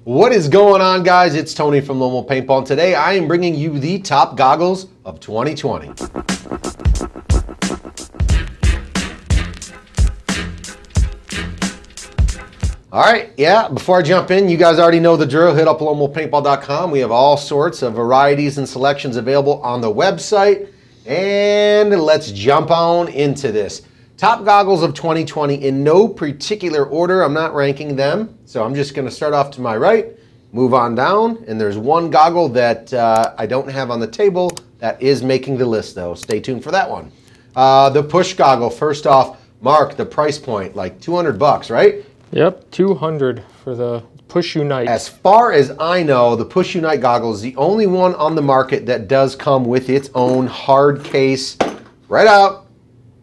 What is going on, guys? It's Tony from Lomo Paintball, and today I am bringing you the top goggles of 2020. All right, yeah, before I jump in, you guys already know the drill. Hit up lomopaintball.com. We have all sorts of varieties and selections available on the website, and let's jump on into this. Top goggles of 2020 in no particular order. I'm not ranking them, so I'm just going to start off to my right, move on down, and there's one goggle that I don't have on the table that is making the list, though. Stay tuned for that one. The push goggle. First off, Mark, the price point, like $200, right? Yep, $200 for the Push Unite. As far as I know, the Push Unite goggle is the only one on the market that does come with its own hard case right out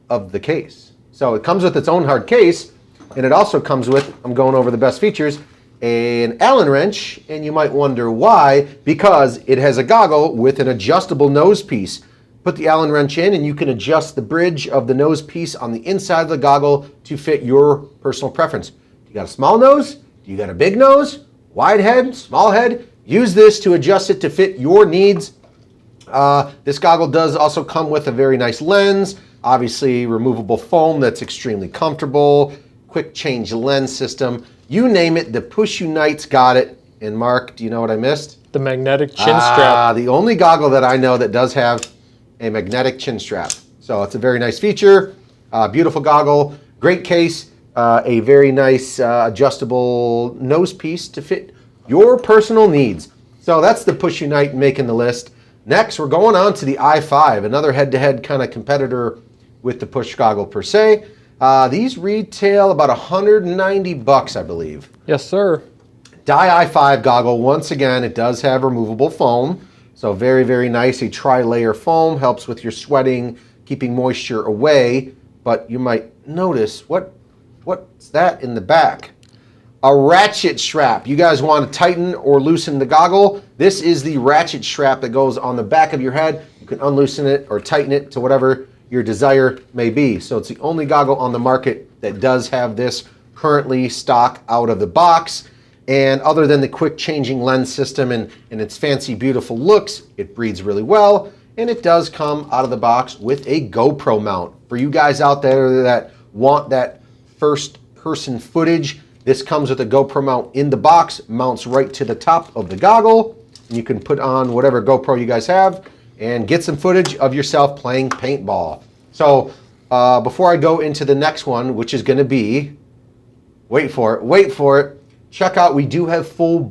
of the case. So it comes with its own hard case, and it also comes with, I'm going over the best features, an Allen wrench, and you might wonder why, because it has a goggle with an adjustable nose piece. Put the Allen wrench in, and you can adjust the bridge of the nose piece on the inside of the goggle to fit your personal preference. You got a small nose? You got a big nose? Wide head? Small head? Use this to adjust it to fit your needs. This goggle does also come with a very nice lens. Obviously, removable foam that's extremely comfortable, quick change lens system. You name it, the Push Unite's got it. And Mark, do you know what I missed? The magnetic chin strap. The only goggle that I know that does have a magnetic chin strap. So it's a very nice feature, beautiful goggle, great case, a very nice adjustable nose piece to fit your personal needs. So that's the Push Unite making the list. Next, we're going on to the i5, another head-to-head kind of competitor with the push goggle per se. These retail about $190, I believe. Yes, sir. Dye i5 goggle, once again, it does have removable foam. So very, very nice. A tri-layer foam helps with your sweating, keeping moisture away. But you might notice, what's that in the back? A ratchet strap. You guys want to tighten or loosen the goggle? This is the ratchet strap that goes on the back of your head. You can unloosen it or tighten it to whatever your desire may be. So it's the only goggle on the market that does have this currently stock out of the box. And other than the quick changing lens system and its fancy, beautiful looks, it breathes really well. And it does come out of the box with a GoPro mount. For you guys out there that want that first person footage, this comes with a GoPro mount in the box, mounts right to the top of the goggle. And you can put on whatever GoPro you guys have and get some footage of yourself playing paintball. So before I go into the next one, which is gonna be, wait for it, check out, we do have full-on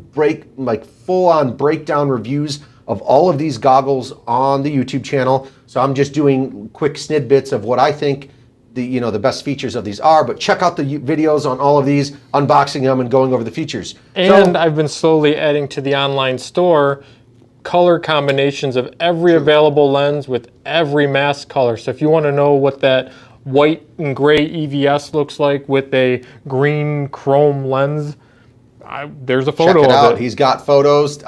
breakdown reviews of all of these goggles on the YouTube channel. So I'm just doing quick snippets of what I think the best features of these are, but check out the videos on all of these, unboxing them and going over the features. And I've been slowly adding to the online store color combinations of every available lens with every mask color. So if you want to know what that white and gray EVS looks like with a green chrome lens, there's a photo of it. He's got photos.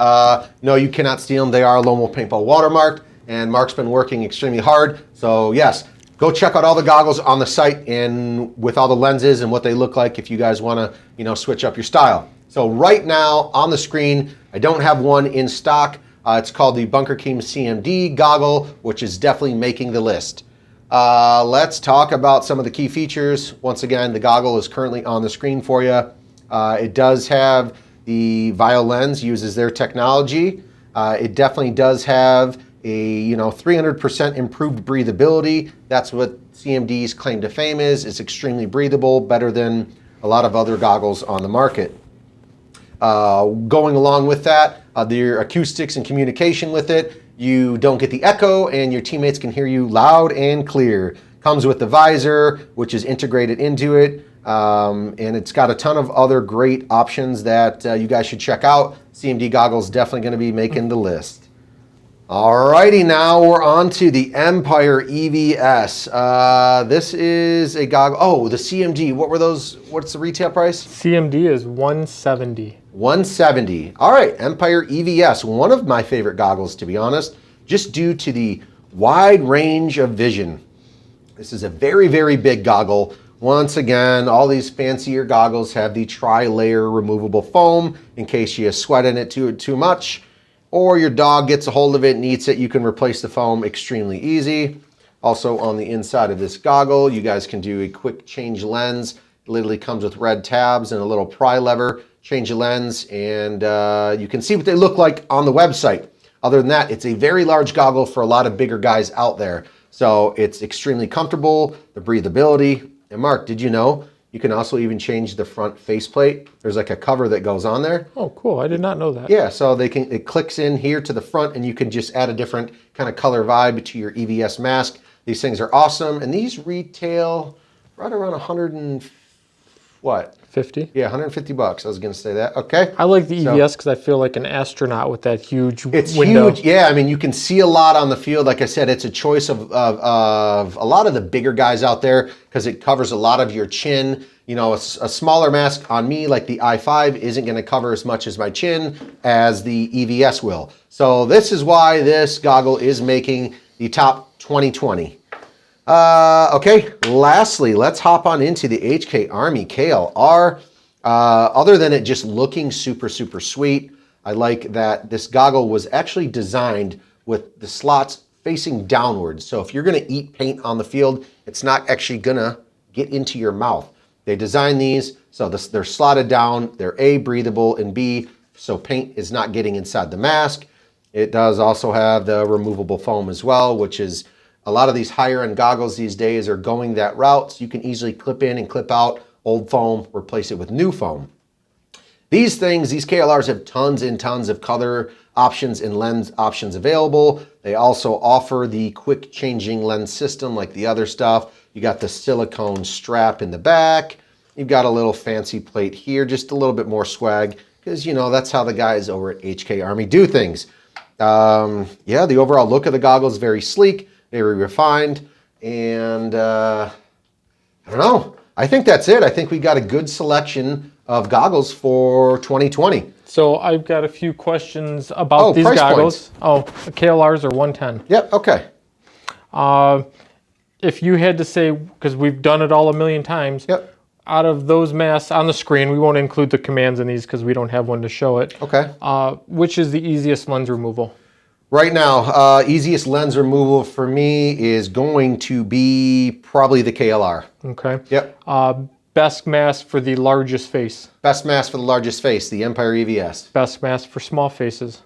No, you cannot steal them. They are Lomo Paintball watermarked, and Mark's been working extremely hard. So yes, go check out all the goggles on the site and with all the lenses and what they look like if you guys want to, switch up your style. So right now on the screen, I don't have one in stock. It's called the Bunker King CMD Goggle, which is definitely making the list. Let's talk about some of the key features. Once again, the goggle is currently on the screen for you. It does have the Vio lens, uses their technology. It definitely does have a 300% improved breathability. That's what CMD's claim to fame is. It's extremely breathable, better than a lot of other goggles on the market. Going along with that, their acoustics and communication with it, you don't get the echo and your teammates can hear you loud and clear. Comes with the visor, which is integrated into it, and it's got a ton of other great options that you guys should check out. CMD Goggle's definitely going to be making the list. Alrighty, now we're on to the Empire EVS. This is a goggle. Oh, the CMD. What were those? What's the retail price? CMD is $170. $170. All right, Empire EVS. One of my favorite goggles, to be honest, just due to the wide range of vision. This is a very, very big goggle Once again, all these fancier goggles have the tri-layer removable foam in case you sweat in it too much, or your dog gets a hold of it and eats it. You can replace the foam extremely easy. Also on the inside of this goggle, you guys can do a quick change lens. It literally comes with red tabs and a little pry lever. Change the lens, and you can see what they look like on the website. Other than that, it's a very large goggle for a lot of bigger guys out there. So it's extremely comfortable, the breathability. And Mark, did you know you can also even change the front faceplate? There's like a cover that goes on there. Oh, cool. I did not know that. Yeah, so it clicks in here to the front, and you can just add a different kind of color vibe to your EVS mask. These things are awesome, and these retail right around 100 and what? 50. Yeah, 150 bucks. I was going to say that. Okay. I like the EVS because I feel like an astronaut with that huge It's window. huge. Yeah, I mean, you can see a lot on the field. Like I said, it's a choice of a lot of the bigger guys out there because it covers a lot of your chin. You know, a smaller mask on me, like the i5, isn't going to cover as much as my chin as the EVS will. So this is why this goggle is making the top 2020. Okay, lastly, let's hop on into the HK Army Kale R. Other than it just looking super, super sweet, I like that this goggle was actually designed with the slots facing downwards. So if you're gonna eat paint on the field, it's not actually gonna get into your mouth. They designed these so they're slotted down, they're A, breathable, and B, so paint is not getting inside the mask. It does also have the removable foam as well, which is a lot of these higher end goggles these days are going that route. So you can easily clip in and clip out old foam, replace it with new foam. These things, these KLRs have tons and tons of color options and lens options available. They also offer the quick changing lens system like the other stuff. You got the silicone strap in the back. You've got a little fancy plate here, just a little bit more swag because, you know, that's how the guys over at HK Army do things. Yeah, the overall look of the goggle is very sleek, very refined, and I don't know. I think that's it. I think we got a good selection of goggles for 2020. So I've got a few questions about these goggles. Points. Oh, the KLRs are 110. Yep, okay. If you had to say, because we've done it all a million times, Yep. out of those masks on the screen, we won't include the commands in these because we don't have one to show it. Okay. Which is the easiest lens removal? Right now, easiest lens removal for me is going to be probably the KLR. Okay. Yep. Best mask for the largest face. Best mask for the largest face, the Empire EVS. Best mask for small faces.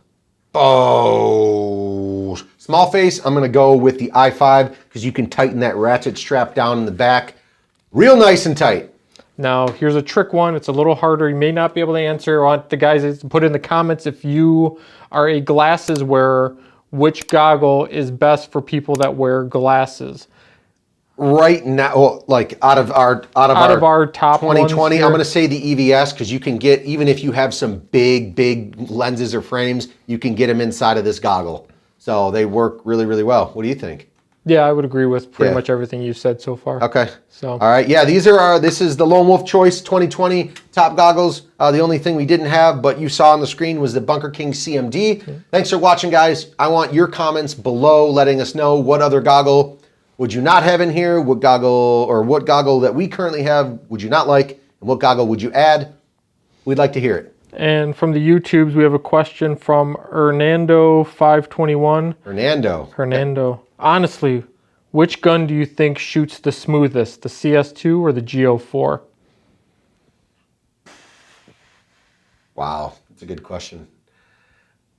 Oh, small face, I'm gonna go with the i5 because you can tighten that ratchet strap down in the back real nice and tight. Now, here's a trick one. It's a little harder. You may not be able to answer. I want the guys to put in the comments if you are a glasses wearer, which goggle is best for people that wear glasses. Right now, like out of our top 2020, ones I'm going to say the EVS because you can get, even if you have some big lenses or frames, you can get them inside of this goggle. So they work really, really well. What do you think? Yeah, I would agree with pretty much everything you've said so far. Okay. So. All right. Yeah, this is the Lone Wolf Choice 2020 top goggles. The only thing we didn't have, but you saw on the screen, was the Bunker King CMD. Okay. Thanks for watching, guys. I want your comments below letting us know what other goggle would you not have in here, what goggle that we currently have would you not like, and what goggle would you add? We'd like to hear it. And from the YouTubes, we have a question from Hernando521. Hernando. Honestly, which gun do you think shoots the smoothest, the CS2 or the GO4? Wow, that's a good question.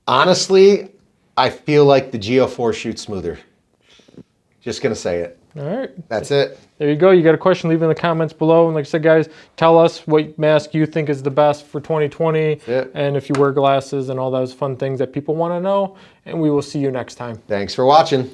Honestly, I feel like the GO4 shoots smoother. Just gonna say it. All right. That's it. There you go. You got a question, leave it in the comments below. And like I said, guys, tell us what mask you think is the best for 2020. And if you wear glasses and all those fun things that people want to know. And we will see you next time. Thanks for watching.